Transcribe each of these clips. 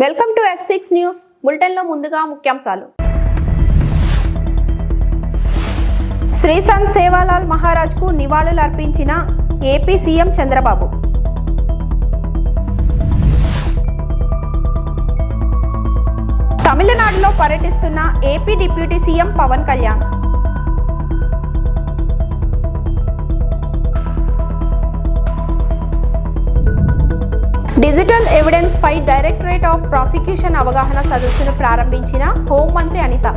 Welcome to S6 news బులెటిన్లో ముందుగా ముఖ్యాంశాలు. శ్రీ సంత్ సేవాలాల్ మహారాజ్కు నివాళులు అర్పించిన ఏపీ సీఎం చంద్రబాబు. తమిళనాడులో పర్యటిస్తున్న AP deputy CM Pawan Kalyan. Digital evidence పై డైరెక్టరేట్ ఆఫ్ ప్రాసిక్యూషన్ అవగాహన సదస్సును ప్రారంభించిన హోంమంత్రి అనిత.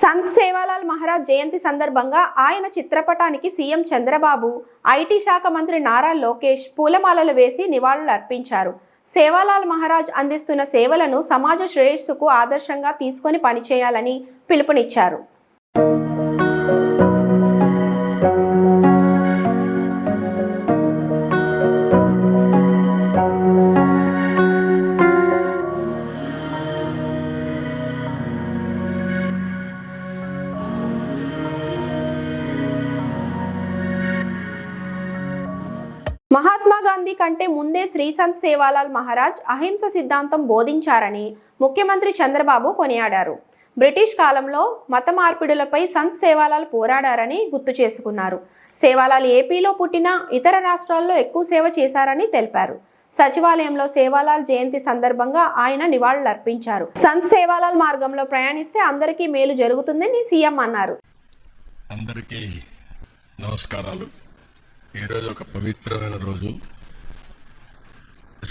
సంత్ సేవాలాల్ మహారాజ్ జయంతి సందర్భంగా ఆయన చిత్రపటానికి సీఎం చంద్రబాబు, ఐటీ శాఖ మంత్రి నారా లోకేష్ పూలమాలలు వేసి నివాళులు అర్పించారు. సేవాలాల్ మహారాజ్ అందిస్తున్న సేవలను సమాజ శ్రేయస్సుకు ఆదర్శంగా తీసుకొని పనిచేయాలని పిలుపునిచ్చారు. మహాత్మా గాంధీ కంటే ముందే శ్రీ సంత్ సేవాలాల్ మహారాజ్ అహింస సిద్ధాంతం బోధించారని ముఖ్యమంత్రి చంద్రబాబు కొనియాడారు. బ్రిటిష్ కాలంలో మత మార్పిడులపై సంత్ సేవాలాల్ పోరాడారని గుర్తు చేసుకున్నారు. సేవాలాల్ ఏపీలో పుట్టిన ఇతర రాష్ట్రాల్లో ఎక్కువ సేవ చేశారని తెలిపారు. సచివాలయంలో సేవాలాల్ జయంతి సందర్భంగా ఆయన నివాళులు అర్పించారు. సంత్ సేవాలాల్ మార్గంలో ప్రయాణిస్తే అందరికీ మేలు జరుగుతుందని సీఎం అన్నారు. అందరికీ నమస్కారాలు. ఈరోజు ఒక పవిత్రమైన రోజు.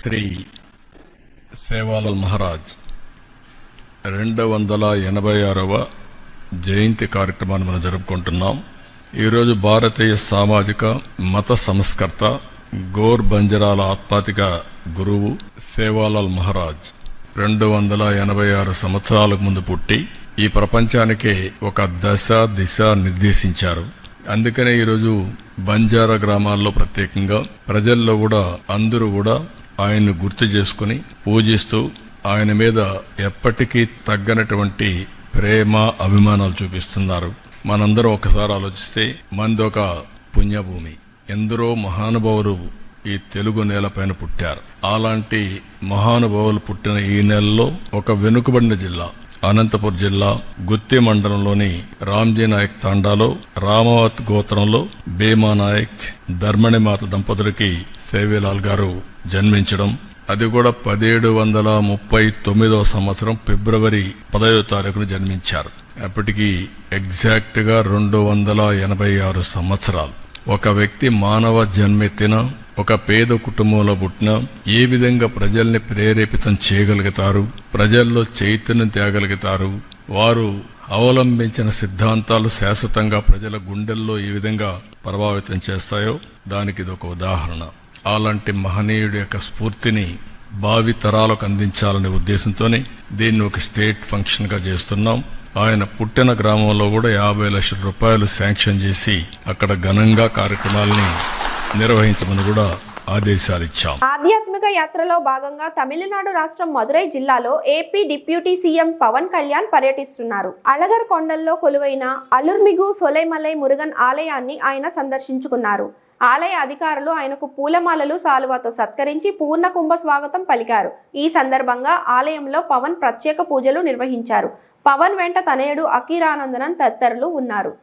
శ్రీ సేవాలాల్ మహారాజ్ 286వ జయంతి కార్యక్రమాన్ని మనం జరుపుకుంటున్నాం. ఈరోజు భారతీయ సామాజిక మత సంస్కర్త గోర్ బంజరాల ఆత్మాతిక గురువు సేవాలాల్ మహారాజ్ 286 సంవత్సరాలకు ముందు పుట్టి ఈ ప్రపంచానికే ఒక దిశ నిర్దేశించారు. అందుకనే ఈరోజు బంజారా గ్రామాల్లో ప్రత్యేకంగా ప్రజల్లో కూడా అందరూ కూడా ఆయన్ను గుర్తు చేసుకుని పూజిస్తూ ఆయన మీద ఎప్పటికీ తగ్గనటువంటి ప్రేమ అభిమానాలు చూపిస్తున్నారు. మనందరం ఒకసారి ఆలోచిస్తే మనది ఒక పుణ్యభూమి. ఎందరో మహానుభావులు ఈ తెలుగు నేలపైన పుట్టారు. అలాంటి మహానుభావులు పుట్టిన ఈ నెలలో ఒక వెనుకబడిన జిల్లా అనంతపురం జిల్లా గుత్తి మండలంలోని రామ్జీ నాయక్ తాండాలో రామావత్ గోత్రంలో భీమా నాయక్ ధర్మణిమాత దంపతులకి సేవాలాల్ గారు జన్మించడం, అది కూడా 1739వ సంవత్సరం ఫిబ్రవరి 10వ తారీఖున జన్మించారు. అప్పటికి ఎగ్జాక్ట్ గా 286 సంవత్సరాలు. ఒక వ్యక్తి మానవ జన్మెత్తిన ఒక పేద కుటుంబంలో పుట్టిన ఏ విధంగా ప్రజల్ని ప్రేరేపితం చేయగలుగుతారు, ప్రజల్లో చైతన్యం తేగలుగుతారు, వారు అవలంబించిన సిద్ధాంతాలు శాశ్వతంగా ప్రజల గుండెల్లో ఏ విధంగా ప్రభావితం చేస్తాయో దానికి ఇది ఒక ఉదాహరణ. అలాంటి మహనీయుడి యొక్క స్ఫూర్తిని భావి తరాలకు అందించాలనే ఉద్దేశంతోనే దీన్ని ఒక స్టేట్ ఫంక్షన్ గా చేస్తున్నాం. ఆయన పుట్టిన గ్రామంలో కూడా 50 లక్షల రూపాయలు శాంక్షన్ చేసి అక్కడ ఘనంగా కార్యక్రమాలని నిర్వహించమని కూడా ఆదేశాలిచ్చాం. ఆధ్యాత్మిక యాత్రలో భాగంగా తమిళనాడు రాష్ట్రం మదురై జిల్లాలో AP deputy CM Pawan Kalyan పర్యటిస్తున్నారు. అళగర్ కొండల్లో కొలువైన అలుర్మిగు సొలైమలై మురుగన్ ఆలయాన్ని ఆయన సందర్శించుకున్నారు. ఆలయ అధికారులు ఆయనకు పూలమాలలు సాలువాతో సత్కరించి పూర్ణ కుంభ స్వాగతం పలికారు. ఈ సందర్భంగా ఆలయంలో పవన్ ప్రత్యేక పూజలు నిర్వహించారు. పవన్ వెంట తనయుడు అకీరానందనన్ తదితరులు ఉన్నారు.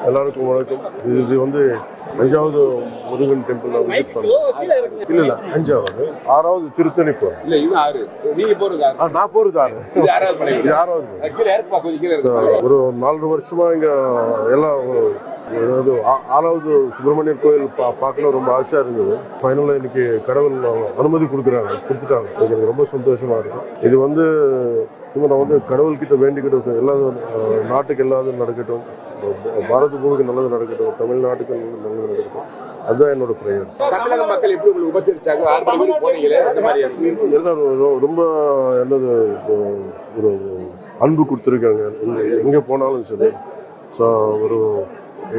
எல்லாருக்கும் வணக்கம். இது வந்து 5வது முருகன் டெம்பிள் விசிட் பண்ணோம். இல்ல 5வது 6வது திருத்தணி போறோம். இல்ல இது 6 நீங்க போறது 6. நான் போறது 6. இது 6வது படை. இது 6வது. கீழ ஏற்பா கொஞ்சம் கீழ ஒரு 4 வருஷமா இங்க எல்லாம் அதாவது 6வது சுப்பிரமணியர் கோயில் பார்க்கணும் ரொம்ப ஆசையா இருந்தது. ஃபைனலாக இன்னைக்கு கடவுள் அனுமதி கொடுத்துட்டாங்க. எனக்கு ரொம்ப சந்தோஷமா இருக்கு. இது வந்து சும்மா நான் வந்து கடவுள்கிட்ட வேண்டிக்கிட்டு எல்லாரும் நாட்டுக்கு எல்லாரும் நடக்கட்டும், பாரத பூமிக்கு நல்லது நடக்கட்டும், தமிழ்நாட்டுக்கு நல்லது நடக்கட்டும், அதுதான் என்னோட ப்ரேயர். தமிழக மக்கள் எப்படி உங்களுக்கு உபசரிச்சாங்க? 6 மணிக்கு போனீங்களே அந்த மாதிரி எல்லாரும் ரொம்ப என்னது ஒரு அன்பு கொடுத்துருக்காங்க. எங்கே போனாலும் சரி. ஸோ ஒரு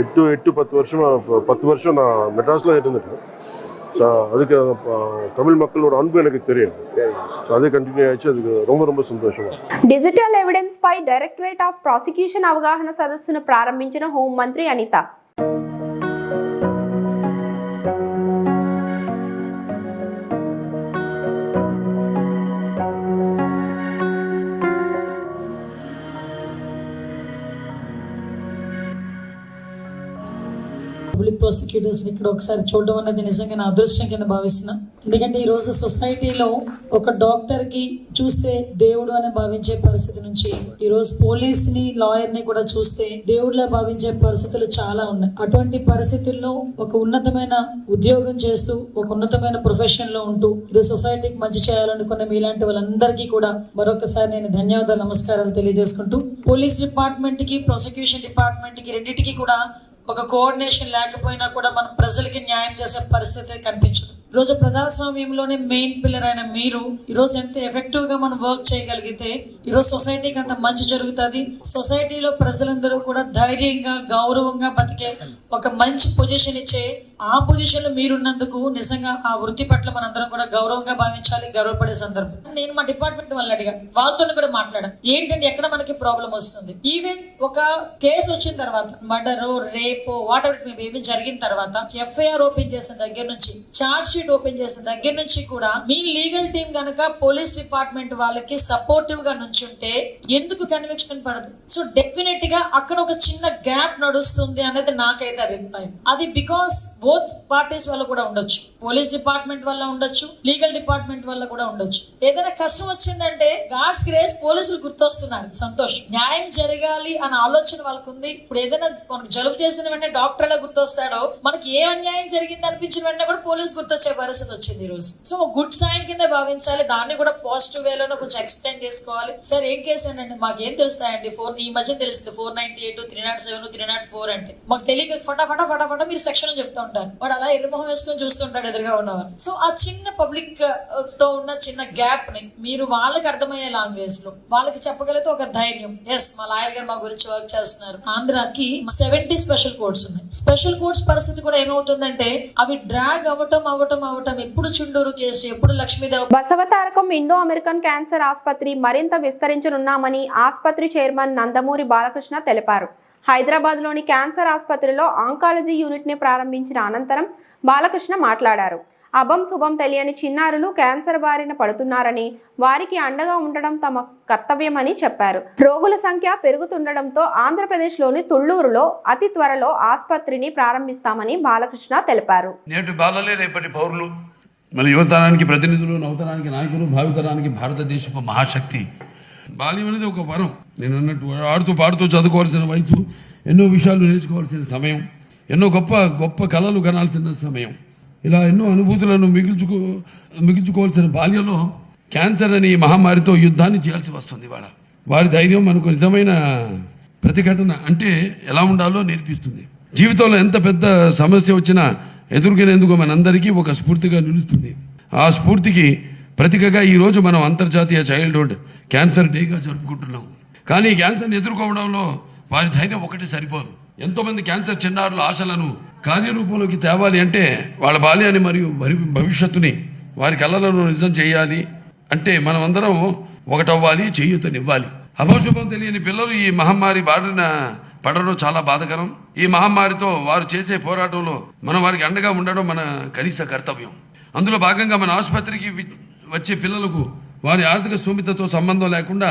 8-10 வருஷமா 10 வருஷம் நான் மெட்ராஸ்ல இருந்துட்டேன். ஸோ அதுக்கு தமிழ் மக்களோட அன்பு எனக்கு தெரியும். ஸோ அதே కంటిన్యూ ஆயிடுச்சு. அதுக்கு ரொம்ப ரொம்ப సంతోషంగా. డిజిటల్ ఎవిడెన్స్ పై డైరెక్టరేట్ ఆఫ్ ప్రాసిక్యూషన్ అవగాహన సదస్సును ప్రారంభించిన హోంమంత్రి అనిత. పబ్లిక్ ప్రాసిక్యూటర్స్ ఇక్కడ ఒకసారి చూడడం అనేది నిజంగా నా అదృష్టం కింద భావిస్తున్నా. ఎందుకంటే ఈ రోజు సొసైటీలో ఒక డాక్టర్ కి చూస్తే దేవుడు అని భావించే పరిస్థితి నుంచి ఈ రోజు పోలీస్ ని లాయర్ ని కూడా చూస్తే దేవుడిలా భావించే పరిస్థితులు చాలా ఉన్నాయి. అటువంటి పరిస్థితుల్లో ఒక ఉన్నతమైన ఉద్యోగం చేస్తూ ఒక ఉన్నతమైన ప్రొఫెషన్ లో ఉంటూ ఈరోజు సొసైటీకి మంచి చేయాలనుకున్న మీలాంటి వాళ్ళందరికీ కూడా మరొకసారి నేను ధన్యవాదాలు నమస్కారాలు తెలియజేసుకుంటూ పోలీస్ డిపార్ట్మెంట్ కి ప్రాసిక్యూషన్ డిపార్ట్మెంట్ కి రెండింటికి కూడా ఒక కోఆర్డినేషన్ లేకపోయినా కూడా మనం ప్రజలకి న్యాయం చేసే పరిస్థితి కనిపించదు. ఈరోజు ప్రజాస్వామ్యంలోనే మెయిన్ పిల్లర్ అయిన మీరు ఈరోజు ఎంత ఎఫెక్టివ్ గా మనం వర్క్ చేయగలిగితే ఈరోజు సొసైటీకి అంత మంచి జరుగుతుంది. సొసైటీలో ప్రజలందరూ కూడా ధైర్యంగా గౌరవంగా బతికే ఒక మంచి పొజిషన్ ఇచ్చే ఆ పొజిషన్ లో మీరున్నందుకు నిజంగా ఆ వృత్తి పట్ల మనందరం కూడా గౌరవంగా భావించాలి, గౌరవపడే సందర్భం. నేను మా డిపార్ట్మెంట్ వాళ్ళని అడిగా, వాళ్ళతో కూడా మాట్లాడాను. ఏంటంటే ఎక్కడ మనకి ప్రాబ్లం వస్తుంది, ఈవెన్ ఒక కేసు వచ్చిన తర్వాత మర్డర్, రేప్, వాట్ ఎవర్ ఏమి జరిగిన తర్వాత ఎఫ్ఐఆర్ ఓపెన్ చేసిన దగ్గర నుంచి, చార్జ్ షీట్ ఓపెన్ చేసిన దగ్గర నుంచి కూడా మీ లీగల్ టీం గనక పోలీస్ డిపార్ట్మెంట్ వాళ్ళకి సపోర్టివ్ గా నుంచుంటే ఎందుకు కన్విక్షన్ పడదు? సో డెఫినెట్ గా అక్కడ ఒక చిన్న గ్యాప్ నడుస్తుంది అనేది నాకైతే అభిప్రాయం. అది బికాస్ బోత్ పార్టీస్ వల్ల కూడా ఉండొచ్చు, పోలీస్ డిపార్ట్మెంట్ వల్ల ఉండొచ్చు, లీగల్ డిపార్ట్మెంట్ వల్ల కూడా ఉండొచ్చు. ఏదైనా కష్టం వచ్చిందంటే గాడ్స్ గ్రేస్ పోలీసులు గుర్తొస్తున్నారు, సంతోషం. న్యాయం జరగాలి అనే ఆలోచన వాళ్ళకు ఉంది. ఇప్పుడు ఏదైనా మనకు జలుబు చేసిన వెంటనే డాక్టర్ ఎలా గుర్తొస్తాడో, మనకి ఏ అన్యాయం జరిగింది అనిపించిన వెంటనే కూడా పోలీసు గుర్తొచ్చే పరిస్థితి వచ్చింది ఈ రోజు. సో గుడ్ సైన్ కింద భావించాలి. దాన్ని కూడా పాజిటివ్ వేలోనే కొంచెం ఎక్స్ప్లెయిన్ చేసుకోవాలి. సార్ ఏం కేసు అండి, మాకేం తెలుస్తాయండి, ఈ మధ్య తెలిసింది 498, 307, 304 అంటే మాకు తెలియక ఫటాఫటా మీరు సెక్షన్ చెప్తూ ఉంటారు. వాడు అలా ఎర్రమొహం వేసుకొని చూస్తుంటాడు ఎదురుగా ఉన్నవారు. సో ఆ చిన్న పబ్లిక్ తో ఉన్న చిన్న గ్యాప్ ని మీరు వాళ్ళకి అర్థమయ్యే లాంగ్వేజ్ లో వాళ్ళకి చెప్పగలిగితే ఒక ధైర్యం, ఎస్ మా లాయర్ గారు మా గురించి వర్క్ చేస్తున్నారు. ఆంధ్రాకి 70 స్పెషల్ కోర్ట్స్ ఉన్నాయి. స్పెషల్ కోర్ట్స్ పరిస్థితి కూడా ఏమవుతుందంటే అవి డ్రాగ్ అవ్వటం ఎప్పుడు చుండూరు కేసు, ఎప్పుడు Lakshmidevi. Basavatarakam Indo American cancer ఆసుపత్రి మరింత విస్తరించనున్నామని ఆసుపత్రి చైర్మన్ నందమూరి బాలకృష్ణ తెలిపారు. హైదరాబాద్లోని క్యాన్సర్ ఆసుపత్రిలో ఆంకాలజీ యూనిట్ని ప్రారంభించిన అనంతరం బాలకృష్ణ మాట్లాడారు. అభం శుభం తెలియని చిన్నారులు క్యాన్సర్ బారిన పడుతున్నారని, వారికి అండగా ఉండడం తమ కర్తవ్యమని చెప్పారు. రోగుల సంఖ్య పెరుగుతుండటంతో ఆంధ్రప్రదేశ్లోని తుళ్లూరులో అతి త్వరలో ఆసుపత్రిని ప్రారంభిస్తామని బాలకృష్ణ తెలిపారు. నేటి బాలలే రేపటి పౌరులు, మన యువతరానికి ప్రతినిధులు, నవతరానికి నాయకులు, భావితరానికి భారతదేశపు మహాశక్తి. బాల్యం అనేది ఒక వరం. నేను అన్నట్టు ఆడుతూ పాడుతూ చదువుకోవాల్సిన వయసు, ఎన్నో విషయాలు నేర్చుకోవాల్సిన సమయం, ఎన్నో గొప్ప గొప్ప కళలు కనాల్సిన సమయం, ఇలా ఎన్నో అనుభూతులను మిగిల్చుకోవాల్సిన బాల్యంలో క్యాన్సర్ అనే మహమ్మారితో యుద్ధాన్ని చేయాల్సి వస్తుంది. వారి ధైర్యం మనకు నిజమైన ప్రతిఘటన అంటే ఎలా ఉండాలో నేర్పిస్తుంది. జీవితంలో ఎంత పెద్ద సమస్య వచ్చినా ఎదుర్కొనేందుకు మనందరికీ ఒక స్ఫూర్తిగా నిలుస్తుంది. ఆ స్ఫూర్తికి ప్రతీకగా ఈరోజు మనం అంతర్జాతీయ చైల్డ్హుడ్ క్యాన్సర్ డేగా జరుపుకుంటున్నాం. కానీ క్యాన్సర్ని ఎదుర్కోవడంలో వారి ధైర్యం ఒకటి సరిపోదు. ఎంతోమంది క్యాన్సర్ చిన్నారుల ఆశలను కార్యరూపంలోకి తేవాలి అంటే, వాళ్ళ బాల్యాన్ని మరియు భవిష్యత్తుని, వారి కళలను నిజం చేయాలి అంటే మనమందరం ఒకటవ్వాలి, చేయూతనివ్వాలి. అభశుభం తెలియని పిల్లలు ఈ మహమ్మారి బారిన పడడం చాలా బాధాకరం. ఈ మహమ్మారితో వారు చేసే పోరాటంలో మనం వారికి అండగా ఉండడం మన కనీస కర్తవ్యం. అందులో భాగంగా మన ఆసుపత్రికి వచ్చే పిల్లలకు వారి ఆర్థిక స్థోమతతో సంబంధం లేకుండా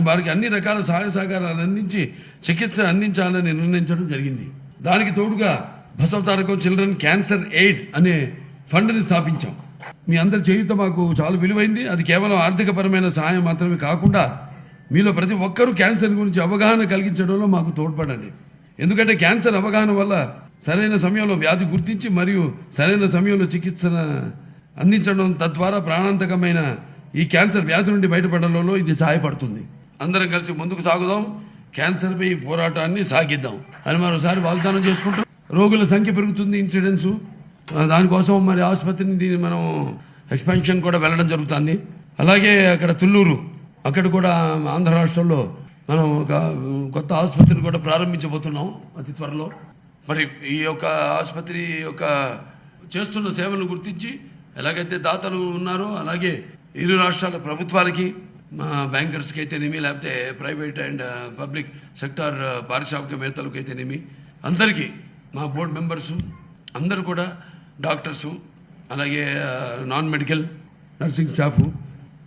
వారికి అన్ని రకాల సహాయ సహకారాలు అందించి చికిత్స అందించాలని నిర్ణయించడం జరిగింది. దానికి తోడుగా బసవతారకం చిల్డ్రన్ క్యాన్సర్ ఎయిడ్ అనే ఫండ్ని స్థాపించాం. మీ అందరి చేయుత మాకు చాలా విలువైంది. అది కేవలం ఆర్థికపరమైన సహాయం మాత్రమే కాకుండా మీలో ప్రతి ఒక్కరూ క్యాన్సర్ గురించి అవగాహన కలిగించడంలో మాకు తోడ్పడండి. ఎందుకంటే క్యాన్సర్ అవగాహన వల్ల సరైన సమయంలో వ్యాధి గుర్తించి మరియు సరైన సమయంలో చికిత్సను అందించడం, తద్వారా ప్రాణాంతకమైన ఈ క్యాన్సర్ వ్యాధి నుండి బయటపడడంలో ఇది సహాయపడుతుంది. అందరం కలిసి ముందుకు సాగుదాం, క్యాన్సర్పై ఈ పోరాటాన్ని సాగిద్దాం అని మరోసారి వాగ్దానం చేసుకుంటాం. రోగుల సంఖ్య పెరుగుతుంది, ఇన్సిడెన్స్, దానికోసం మరి ఆసుపత్రిని దీన్ని మనం ఎక్స్పాన్షన్ కూడా వెళ్ళడం జరుగుతుంది. అలాగే అక్కడ తుళ్ళూరు, అక్కడ కూడా ఆంధ్ర రాష్ట్రంలో మనం ఒక కొత్త ఆసుపత్రిని కూడా ప్రారంభించబోతున్నాం అతి త్వరలో. మరి ఈ యొక్క ఆసుపత్రి యొక్క చేస్తున్న సేవలను గుర్తించి ఎలాగైతే దాతలు ఉన్నారో అలాగే ఇరు రాష్ట్రాల ప్రభుత్వాలకి, మా బ్యాంకర్స్కి అయితేనేమి, లేకపోతే ప్రైవేట్ అండ్ పబ్లిక్ సెక్టార్ పారిశ్రామికవేత్తలకు అయితేనేమి, అందరికీ మా బోర్డు మెంబర్సు అందరూ కూడా, డాక్టర్సు, అలాగే నాన్ మెడికల్ నర్సింగ్ స్టాఫ్,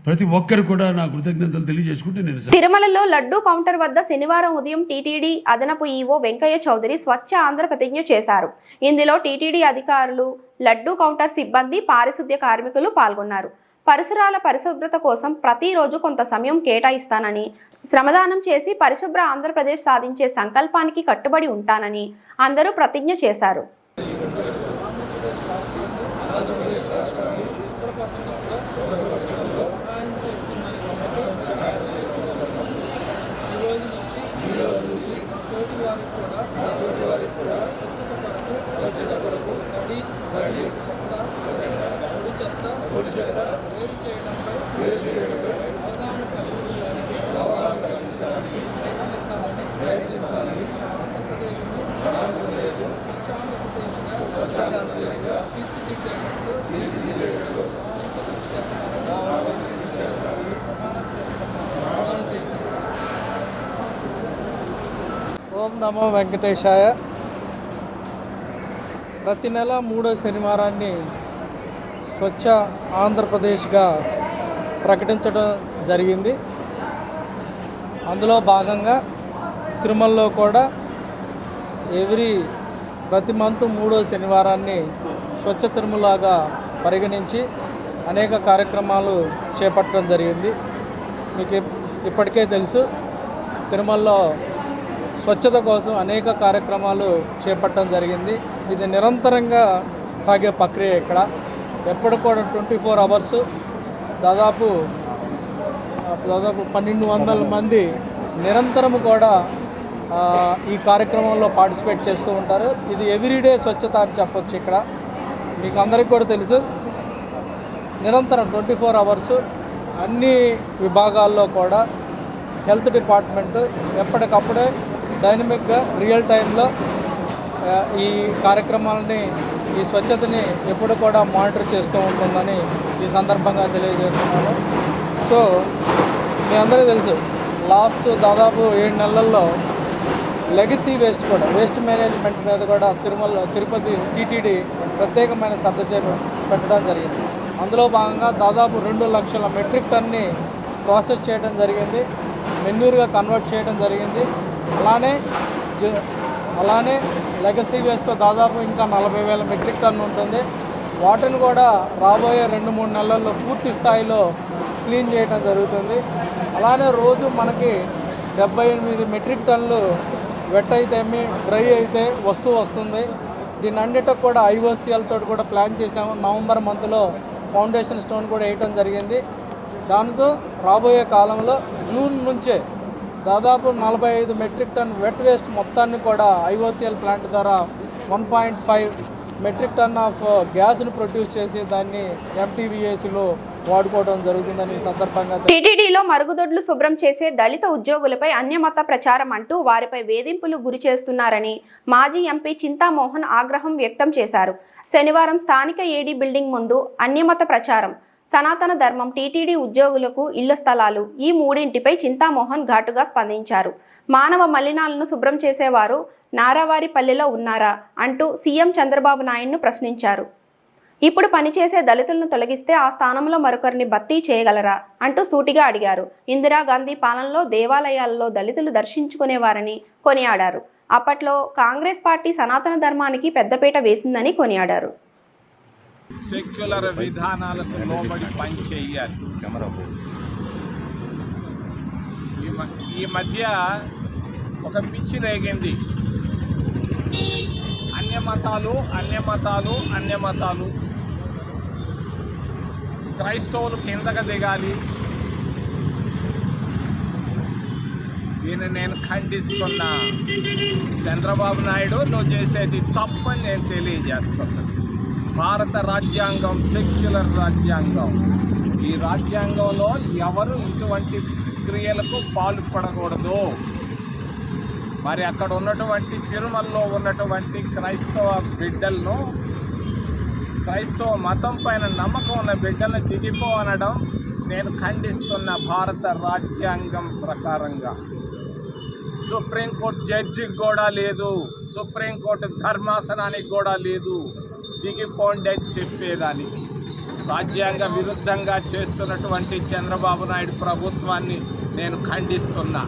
ప్రతి ఒక్కరు కూడా నా కృతజ్ఞతలు తెలియజేసుకుంటే నేను తిరుమలలో లడ్డూ కౌంటర్ వద్ద శనివారం ఉదయం టీటీడీ అదనపు ఈవో వెంకయ్య చౌదరి స్వచ్ఛ ఆంధ్ర ప్రతిజ్ఞ చేశారు. ఇందులో టీటీడీ అధికారులు, లడ్డూ కౌంటర్ సిబ్బంది, పారిశుద్ధ్య కార్మికులు పాల్గొన్నారు. పరిసరాల పరిశుభ్రత కోసం ప్రతిరోజు కొంత సమయం కేటాయిస్తానని, శ్రమదానం చేసి పరిశుభ్ర ఆంధ్రప్రదేశ్ సాధించే సంకల్పానికి కట్టుబడి ఉంటానని అందరూ ప్రతిజ్ఞ చేశారు. ఓం నమో వెంకటేశాయ. ప్రతి నెల 3వ శనివారాన్ని స్వచ్ఛ ఆంధ్రప్రదేశ్గా ప్రకటించడం జరిగింది. అందులో భాగంగా తిరుమలలో కూడా ప్రతి మంత్ 3వ శనివారాన్ని స్వచ్ఛ తిరుమలగా పరిగణించి అనేక కార్యక్రమాలు చేపట్టడం జరిగింది. మీకు ఇప్పటికే తెలుసు, తిరుమలలో స్వచ్ఛత కోసం అనేక కార్యక్రమాలు చేపట్టడం జరిగింది. ఇది నిరంతరంగా సాగే ప్రక్రియ. ఇక్కడ ఎప్పుడు కూడా 24 అవర్స్ దాదాపు 1200 మంది నిరంతరము కూడా ఈ కార్యక్రమంలో పార్టిసిపేట్ చేస్తూ ఉంటారు. ఇది ఎవ్రీడే స్వచ్ఛత అని చెప్పొచ్చు. ఇక్కడ మీకు అందరికీ కూడా తెలుసు, నిరంతరం 24 అవర్స్ అన్ని విభాగాల్లో కూడా హెల్త్ డిపార్ట్మెంట్ ఎప్పటికప్పుడే డైనమిక్గా రియల్ టైంలో ఈ కార్యక్రమాలని, ఈ స్వచ్ఛతని ఎప్పుడు కూడా మానిటర్ చేస్తూ ఉంటుందని ఈ సందర్భంగా తెలియజేస్తున్నాను. సో మీ అందరికీ తెలుసు, లాస్ట్ దాదాపు 7 నెలల్లో లెగసీ వేస్ట్ కూడా, వేస్ట్ మేనేజ్మెంట్ మీద కూడా తిరుపతి టీటీడీ ప్రత్యేకమైన శ్రద్ధ పెట్టడం జరిగింది. అందులో భాగంగా దాదాపు 2 లక్షల మెట్రిక్ టన్ని ప్రాసెస్ చేయడం జరిగింది, మెన్యూర్గా కన్వర్ట్ చేయడం జరిగింది. అలానే లెగసీ వేస్ట్లో దాదాపు ఇంకా 40,000 మెట్రిక్ టన్ను ఉంటుంది. వాటిని కూడా రాబోయే 2-3 నెలల్లో పూర్తి స్థాయిలో క్లీన్ చేయడం జరుగుతుంది. అలానే రోజు మనకి 78 మెట్రిక్ టన్నులు వెట్ అయితే, డ్రై అయితే వస్తుంది. దీన్ని అన్నిటికి కూడా ఐఓసిఎల్ తోటి కూడా ప్లాన్ చేసాము. నవంబర్ మంత్లో ఫౌండేషన్ స్టోన్ కూడా వేయటం జరిగింది. దాంతో రాబోయే కాలంలో జూన్ నుంచే దాదాపు 45 మెట్రిక్ టన్ వెట్ వేస్ట్ మొత్తాన్ని కూడా ఐఓసిఎల్ ప్లాంట్ ద్వారా 1.5 మెట్రిక్ టన్ ఆఫ్ గ్యాస్ను ప్రొడ్యూస్ చేసి దాన్ని ఎంటీవీఏసీలో వాడుకోవడం జరుగుతుందని ఈ సందర్భంగా. టీటీడీలో మరుగుదొడ్లు శుభ్రం చేసే దళిత ఉద్యోగులపై అన్యమత ప్రచారం అంటూ వారిపై వేధింపులు గురి చేస్తున్నారని మాజీ ఎంపీ చింతామోహన్ ఆగ్రహం వ్యక్తం చేశారు. శనివారం స్థానిక ఏడీ బిల్డింగ్ ముందు అన్యమత ప్రచారం, సనాతన ధర్మం, టీటీడీ ఉద్యోగులకు ఇళ్ల స్థలాలు, ఈ మూడింటిపై చింతామోహన్ ఘాటుగా స్పందించారు. మానవ మలినాలను శుభ్రం చేసేవారు నారావారిపల్లెలో ఉన్నారా అంటూ సీఎం చంద్రబాబు నాయుడును ప్రశ్నించారు. ఇప్పుడు పనిచేసే దళితులను తొలగిస్తే ఆ స్థానంలో మరొకరిని భర్తీ చేయగలరా అంటూ సూటిగా అడిగారు. ఇందిరాగాంధీ పాలనలో దేవాలయాల్లో దళితులు దర్శించుకునేవారని కొనియాడారు. అప్పట్లో కాంగ్రెస్ పార్టీ సనాతన ధర్మానికి పెద్దపీట వేసిందని కొనియాడారు. సెక్యులర్ విధానాలకు లోబడి పని చేయాలి. ఈ మధ్య ఒక పిచ్చి రేగింది. అన్యమతాలు క్రైస్తవులు కిందగా దిగాలి. దీన్ని నేను ఖండిస్తున్నా. చంద్రబాబు నాయుడు నువ్వు చేసేది తప్పని నేను తెలియజేస్తున్నా. భారత రాజ్యాంగం సెక్యులర్ రాజ్యాంగం. ఈ రాజ్యాంగంలో ఎవరు ఇటువంటి క్రియలకు పాల్పడకూడదు. మరి అక్కడ ఉన్నటువంటి తిరుమలలో ఉన్నటువంటి క్రైస్తవ బిడ్డలను, క్రైస్తవ మతం పైన నమ్మకం ఉన్న బిడ్డలను దిగిపో అనడం నేను ఖండిస్తున్న. భారత రాజ్యాంగం ప్రకారంగా సుప్రీంకోర్టు జడ్జికి కూడా లేదు, సుప్రీంకోర్టు ధర్మాసనానికి కూడా లేదు దిగిపోండి అని చెప్పేదానికి. రాజ్యాంగ విరుద్ధంగా చేస్తున్నటువంటి చంద్రబాబు నాయుడు ప్రభుత్వాన్ని నేను ఖండిస్తున్నా.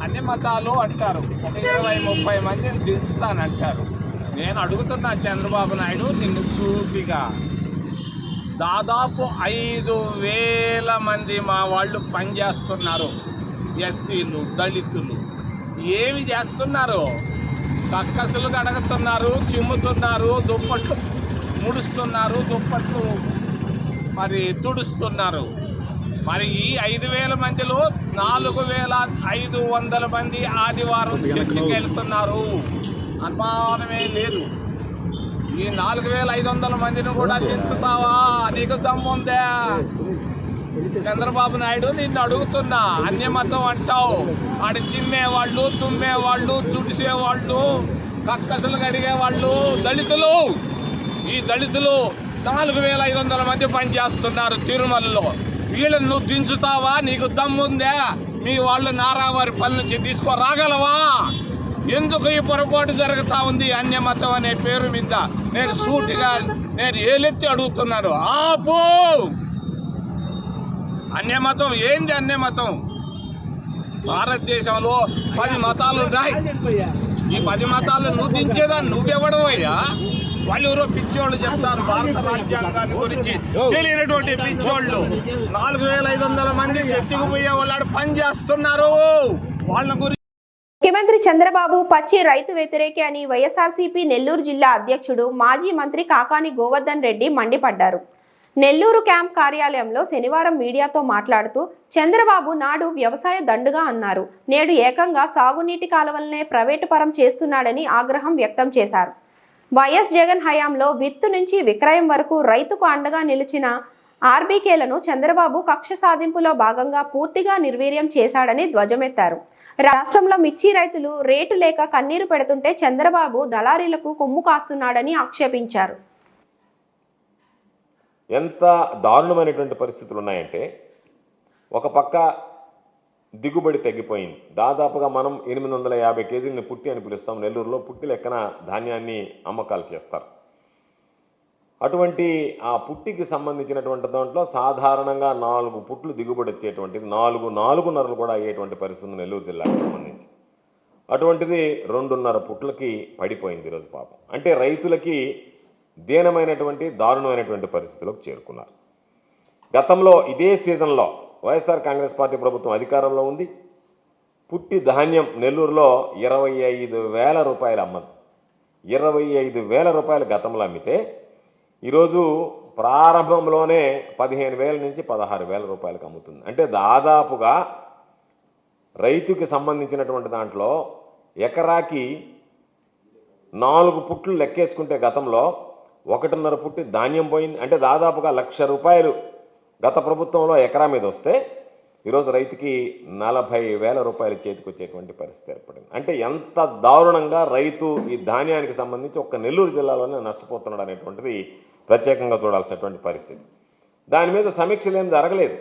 అన్ని మతాలు అంటారు, ఒక 20-30 మందిని దించుతానంటారు. నేను అడుగుతున్నా చంద్రబాబు నాయుడు నిన్ను సూటిగా, దాదాపు 5,000 మంది మా వాళ్ళు పనిచేస్తున్నారు. ఎస్సీలు, దళితులు ఏమి చేస్తున్నారు? కక్కసులు కడుగుతున్నారు, చిమ్ముతున్నారు, దుప్పట్లు ముడుస్తున్నారు, దుప్పట్లు మరి తుడుస్తున్నారు. మరి ఈ 5,000 మందిలో 4,500 మంది ఆదివారం చర్చికి వెళ్తున్నారు. అనుమానమే లేదు. ఈ 4,500 మందిని కూడా దించుతావా? నీకు దమ్ముందా? చంద్రబాబు నాయుడు నిన్ను అడుగుతున్నా. అన్యమతం అంటావు, ఆడి చిమ్మేవాళ్ళు, తుమ్మేవాళ్ళు, తుడిసేవాళ్ళు, కక్కసులు కడిగేవాళ్ళు దళితులు. ఈ దళితులు 4,500 మంది పనిచేస్తున్నారు తిరుమలలో. వీళ్ళని నువ్వు దించుతావా? నీకు దమ్ముందా? మీ వాళ్ళు నారావారి పని నుంచి తీసుకురాగలవా? ఎందుకు ఈ పొరపాటు జరుగుతూ ఉంది? అన్యమతం అనే పేరు మీద నేను సూటిగా నేను ఏలెత్తి అడుగుతున్నాను. ఆపు! అన్యమతం ఏంది? అన్యమతం భారతదేశంలో 10 మతాలు ఉన్నాయి. ఈ 10 మతాలు నువ్వు దించేదా? నువ్వెవడవయ్యా? వాళ్ళు ఎవరో పిచ్చోళ్ళు చెప్తారు భారత రాజ్యాంగాన్ని గురించి తెలియనటువంటి పిచ్చోళ్ళు. 4,500 మంది చర్చకు పోయే వాళ్ళు పని చేస్తున్నారు. వాళ్ళ గురించి ముఖ్యమంత్రి చంద్రబాబు పచ్చి రైతు వ్యతిరేకి అని వైఎస్ఆర్సీపీ నెల్లూరు జిల్లా అధ్యక్షుడు మాజీ మంత్రి కాకాని గోవర్ధన్ రెడ్డి మండిపడ్డారు. నెల్లూరు క్యాంప్ కార్యాలయంలో శనివారం మీడియాతో మాట్లాడుతూ చంద్రబాబు నాడు వ్యవసాయ దండుగా అన్నారు. నేడు ఏకంగా సాగునీటి కాలువలనే ప్రైవేటు పరం చేస్తున్నాడని ఆగ్రహం వ్యక్తం చేశారు. వైఎస్ జగన్ హయాంలో విత్తు నుంచి విక్రయం వరకు రైతుకు అండగా నిలిచిన ఆర్బీకేలను చంద్రబాబు కక్ష సాధింపులో భాగంగా పూర్తిగా నిర్వీర్యం చేశాడని ధ్వజమెత్తారు. రాష్ట్రంలో మిర్చి రైతులు రేటు లేక కన్నీరు పెడుతుంటే చంద్రబాబు దళారీలకు కొమ్ము కాస్తున్నాడని ఆక్షేపించారు. ఎంత దారుణమైనటువంటి పరిస్థితులు ఉన్నాయంటే, ఒక పక్క దిగుబడి తగ్గిపోయింది. దాదాపుగా మనం 850 కేజీలని పుట్టి అని పిలుస్తాం. నెల్లూరులో పుట్టి లెక్కన ధాన్యాన్ని అమ్మకాలు చేస్తారు. అటువంటి ఆ పుట్టికి సంబంధించినటువంటి దాంట్లో సాధారణంగా 4 పుట్లు దిగుబడి వచ్చేటువంటిది 4.5 కూడా అయ్యేటువంటి పరిస్థితి నెల్లూరు జిల్లాకు సంబంధించి. అటువంటిది 2.5 పుట్లకి పడిపోయింది ఈరోజు పాపం. అంటే రైతులకి దీనమైనటువంటి దారుణమైనటువంటి పరిస్థితిలోకి చేరుకున్నారు. గతంలో ఇదే సీజన్లో వైఎస్ఆర్ కాంగ్రెస్ పార్టీ ప్రభుత్వం అధికారంలో ఉంది. పుట్టి ధాన్యం నెల్లూరులో 25,000 రూపాయలు అమ్మదు. 25,000 రూపాయలు గతంలో అమ్మితే ఈరోజు ప్రారంభంలోనే 15,000 నుంచి 16,000 రూపాయలకు అమ్ముతుంది. అంటే దాదాపుగా రైతుకి సంబంధించినటువంటి దాంట్లో ఎకరాకి 4 పుట్లు లెక్కేసుకుంటే గతంలో 1.5 పుట్టి ధాన్యం పోయింది. అంటే దాదాపుగా 1,00,000 రూపాయలు గత ప్రభుత్వంలో ఎకరా మీద వస్తే ఈరోజు రైతుకి 40,000 రూపాయలు చేతికి వచ్చేటువంటి పరిస్థితి ఏర్పడింది. అంటే ఎంత దారుణంగా రైతు ఈ ధాన్యానికి సంబంధించి ఒక్క నెల్లూరు జిల్లాలోనే నష్టపోతున్నాడు అనేటువంటిది ప్రత్యేకంగా చూడాల్సినటువంటి పరిస్థితి. దాని మీద సమీక్షలు ఏం జరగలేదు.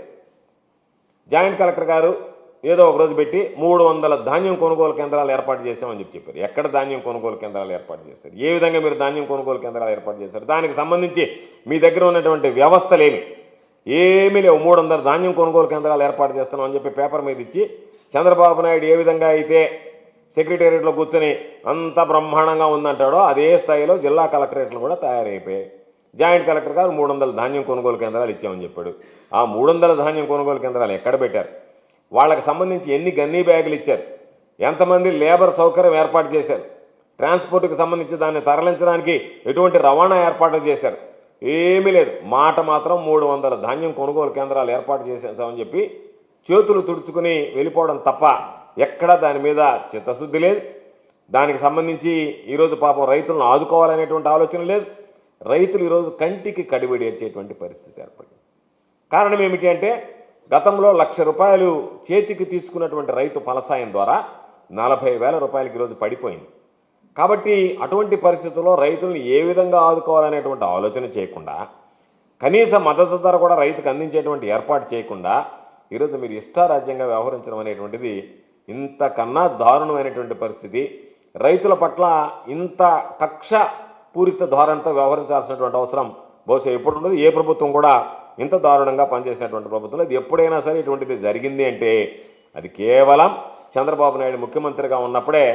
జాయింట్ కలెక్టర్ గారు ఏదో ఒక రోజు పెట్టి 300 ధాన్యం కొనుగోలు కేంద్రాలు ఏర్పాటు చేశామని చెప్పారు. ఎక్కడ ధాన్యం కొనుగోలు కేంద్రాలు ఏర్పాటు చేశారు? ఏ విధంగా మీరు ధాన్యం కొనుగోలు కేంద్రాలు ఏర్పాటు చేశారు? దానికి సంబంధించి మీ దగ్గర ఉన్నటువంటి వ్యవస్థలేమి? ఏమీ లేవు. 300 ధాన్యం కొనుగోలు కేంద్రాలు ఏర్పాటు చేస్తున్నామని చెప్పి పేపర్ మీద ఇచ్చి చంద్రబాబు నాయుడు ఏ విధంగా అయితే సెక్రటేరియట్లో కూర్చొని అంత బ్రహ్మాండంగా ఉందంటాడో అదే స్థాయిలో జిల్లా కలెక్టరేట్లు కూడా తయారైపోయాయి. జాయింట్ కలెక్టర్ గారు 300 ధాన్యం కొనుగోలు కేంద్రాలు ఇచ్చామని చెప్పాడు. ఆ 300 ధాన్యం కొనుగోలు కేంద్రాలు ఎక్కడ పెట్టారు? వాళ్ళకి సంబంధించి ఎన్ని గన్నీ బ్యాగులు ఇచ్చారు? ఎంతమంది లేబర్ సౌకర్యం ఏర్పాటు చేశారు? ట్రాన్స్పోర్ట్కి సంబంధించి దాన్ని తరలించడానికి ఎటువంటి రవాణా ఏర్పాట్లు చేశారు? ఏమీ లేదు. మాట మాత్రం 300 ధాన్యం కొనుగోలు కేంద్రాలు ఏర్పాటు చేసేసామని చెప్పి చేతులు తుడుచుకుని వెళ్ళిపోవడం తప్ప ఎక్కడా దాని మీద చిత్తశుద్ధి లేదు. దానికి సంబంధించి ఈరోజు పాపం రైతులను ఆదుకోవాలనేటువంటి ఆలోచన లేదు. రైతులు ఈరోజు కంటికి కడిబడి వచ్చేటువంటి పరిస్థితి ఏర్పడింది. కారణం ఏమిటి అంటే గతంలో ₹1,00,000 చేతికి తీసుకున్నటువంటి రైతు ఫలసాయం ద్వారా 40,000 రూపాయలకి ఈరోజు పడిపోయింది. కాబట్టి అటువంటి పరిస్థితుల్లో రైతులను ఏ విధంగా ఆదుకోవాలనేటువంటి ఆలోచన చేయకుండా, కనీస మద్దతు ధర కూడా రైతుకు అందించేటువంటి ఏర్పాటు చేయకుండా ఈరోజు మీరు ఇష్టారాజ్యంగా వ్యవహరించడం అనేటువంటిది ఇంతకన్నా దారుణమైనటువంటి పరిస్థితి. రైతుల పట్ల ఇంత కక్ష పూరిత ధోరణితో వ్యవహరించాల్సినటువంటి అవసరం బహుశా ఎప్పుడు ఉండదు. ఏ ప్రభుత్వం కూడా ఇంత దారుణంగా పనిచేసినటువంటి ప్రభుత్వం ఇది ఎప్పుడైనా సరే ఇటువంటిది జరిగింది అంటే అది కేవలం చంద్రబాబు నాయుడు ముఖ్యమంత్రిగా ఉన్నప్పుడే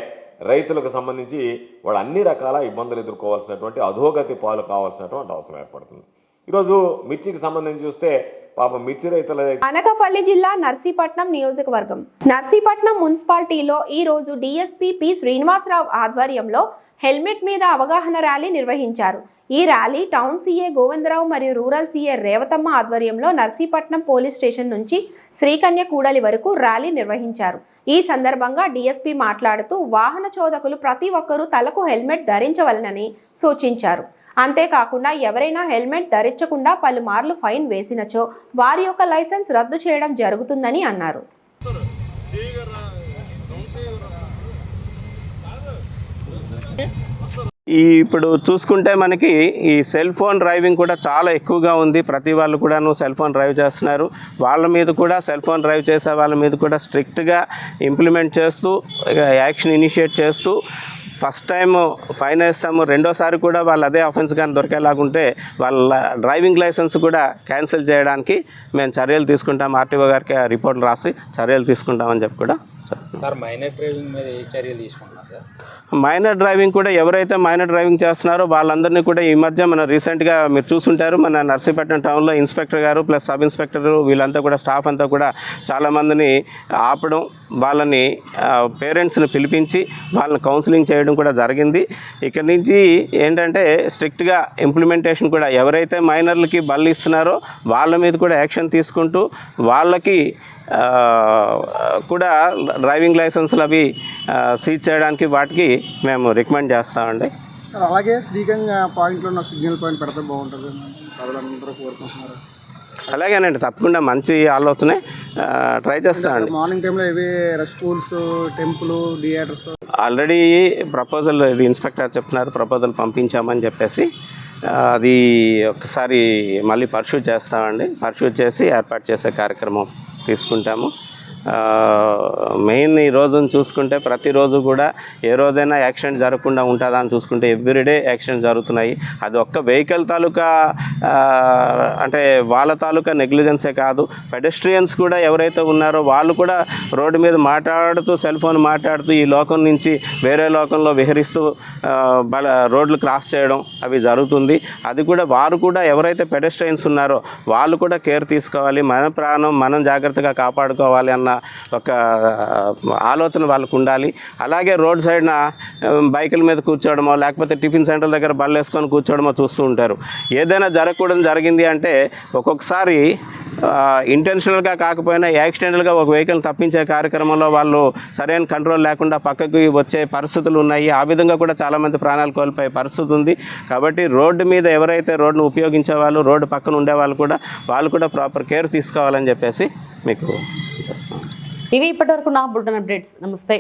రైతులకు సంబంధించి వాళ్ళు అన్ని రకాల ఇబ్బందులు ఎదుర్కోవాల్సినటువంటి అధోగతి పాలు కావాల్సినటువంటి అవసరం ఏర్పడుతుంది. ఈరోజు మిర్చికి సంబంధించి చూస్తే పాపం మిర్చి రైతుల అనకాపల్లి జిల్లా నర్సీపట్నం నియోజకవర్గం నర్సీపట్నం మున్సిపాలిటీలో ఈ రోజు డీఎస్పీ పి శ్రీనివాసరావు ఆధ్వర్యంలో హెల్మెట్ మీద అవగాహన ర్యాలీ నిర్వహించారు. ఈ ర్యాలీ టౌన్ సీఏ గోవిందరావు మరియు రూరల్ సీఏ రేవతమ్మ ఆధ్వర్యంలో నర్సీపట్నం పోలీస్ స్టేషన్ నుంచి శ్రీకన్య కూడలి వరకు ర్యాలీ నిర్వహించారు. ఈ సందర్భంగా డీఎస్పీ మాట్లాడుతూ వాహన చోదకులు ప్రతి ఒక్కరూ తలకు హెల్మెట్ ధరించవలనని సూచించారు. అంతేకాకుండా ఎవరైనా హెల్మెట్ ధరించకుండా పలుమార్లు ఫైన్ వేసినచో వారి యొక్క లైసెన్స్ రద్దు చేయడం జరుగుతుందని అన్నారు. ఇప్పుడు చూసుకుంటే మనకి ఈ సెల్ ఫోన్ డ్రైవింగ్ కూడా చాలా ఎక్కువగా ఉంది. ప్రతి వాళ్ళు కూడాను సెల్ ఫోన్ డ్రైవ్ చేస్తున్నారు. వాళ్ళ మీద కూడా సెల్ ఫోన్ డ్రైవ్ చేసే వాళ్ళ మీద కూడా స్ట్రిక్ట్గా ఇంప్లిమెంట్ చేస్తూ యాక్షన్ ఇనిషియేట్ చేస్తూ ఫస్ట్ టైం ఫైన్ వేస్తాము, రెండోసారి కూడా వాళ్ళు అదే ఆఫెన్స్ కానీ దొరికేలాగుంటే వాళ్ళ డ్రైవింగ్ లైసెన్స్ కూడా క్యాన్సిల్ చేయడానికి మేము చర్యలు తీసుకుంటాం. ఆర్టీఓ గారికి రిపోర్ట్లు రాసి చర్యలు తీసుకుంటామని చెప్పి కూడా సార్. మైనర్ డ్రైవింగ్ మీద ఏ చర్యలు తీసుకుంటున్నారు సార్? మైనర్ డ్రైవింగ్ కూడా ఎవరైతే మైనర్ డ్రైవింగ్ చేస్తున్నారో వాళ్ళందరినీ కూడా ఈ మధ్య మన రీసెంట్గా మీరు చూసుంటారు, మన నర్సీపట్నం టౌన్లో ఇన్స్పెక్టర్ గారు ప్లస్ సబ్ ఇన్స్పెక్టర్ వీళ్ళంతా కూడా స్టాఫ్ అంతా కూడా చాలామందిని ఆపడం, వాళ్ళని పేరెంట్స్ని పిలిపించి వాళ్ళని కౌన్సిలింగ్ చేయడం కూడా జరిగింది. ఇక్కడి నుంచి ఏంటంటే స్ట్రిక్ట్గా ఇంప్లిమెంటేషన్ కూడా ఎవరైతే మైనర్లకి బళ్ళు ఇస్తున్నారో వాళ్ళ మీద కూడా యాక్షన్ తీసుకుంటూ వాళ్ళకి కూడా డ్రైవింగ్ లైసెన్సులు అవి సీజ్ చేయడానికి వాటికి మేము రికమెండ్ చేస్తామండి. సార్ అలాగే శ్రీకంగా పాయింట్లో నాకు సిగ్నల్ పాయింట్ పెడితే బాగుంటుంది ప్రజలందరూ కోరుకుంటున్నారు. అలాగేనండి, తప్పకుండా మంచి ఆలోచనే, ట్రై చేస్తామండి. మార్నింగ్ టైంలో ఇవి schools, temple, theatres already proposal ఇది ఇన్స్పెక్టర్ చెప్తున్నారు, ప్రపోజల్ పంపించామని చెప్పేసి అది ఒకసారి మళ్ళీ పర్సూ చేస్తామండి. పర్సూ చేసి ఏర్పాటు చేసే కార్యక్రమం తీసుకుంటాము. మెయిన్ ఈ రోజును చూసుకుంటే ప్రతిరోజు కూడా ఏ రోజైనా యాక్సిడెంట్ జరగకుండా ఉంటుందా అని చూసుకుంటే ఎవ్రీడే యాక్సిడెంట్ జరుగుతున్నాయి. అది ఒక్క వెహికల్ తాలూకా అంటే వాళ్ళ తాలూకా నెగ్లిజెన్సే కాదు, పెడెస్ట్రియన్స్ కూడా ఎవరైతే ఉన్నారో వాళ్ళు కూడా రోడ్డు మీద మాట్లాడుతూ సెల్ ఫోన్ మాట్లాడుతూ ఈ లోకం నుంచి వేరే లోకంలో విహరిస్తూ రోడ్లు క్రాస్ చేయడం అవి జరుగుతుంది. అది కూడా వారు కూడా ఎవరైతే పెడెస్ట్రియన్స్ ఉన్నారో వాళ్ళు కూడా కేర్ తీసుకోవాలి, మన ప్రాణం మనం జాగ్రత్తగా కాపాడుకోవాలి అన్న ఒక ఆలోచన వాళ్ళకు ఉండాలి. అలాగే రోడ్ సైడ్న బైకుల మీద కూర్చోవడమో లేకపోతే టిఫిన్ సెంటర్ దగ్గర బళ్ళు వేసుకొని కూర్చోవడమో చూస్తూ ఉంటారు. ఏదైనా జరగకూడదు జరిగింది అంటే ఒక్కొక్కసారి ఇంటెన్షనల్గా కాకపోయినా యాక్సిడెంటల్గా ఒక వెహికల్ తప్పించే కార్యక్రమంలో వాళ్ళు సరైన కంట్రోల్ లేకుండా పక్కకి వచ్చే పరిస్థితులు ఉన్నాయి. ఆ విధంగా కూడా చాలామంది ప్రాణాలు కోల్పోయే పరిస్థితి ఉంది. కాబట్టి రోడ్డు మీద ఎవరైతే రోడ్డును ఉపయోగించే వాళ్ళు, రోడ్డు పక్కన ఉండేవాళ్ళు కూడా వాళ్ళు కూడా ప్రాపర్ కేర్ తీసుకోవాలని చెప్పేసి మీకు ఇవి ఇప్పటివరకు నా బులెటిన్ అప్డేట్స్. నమస్తే.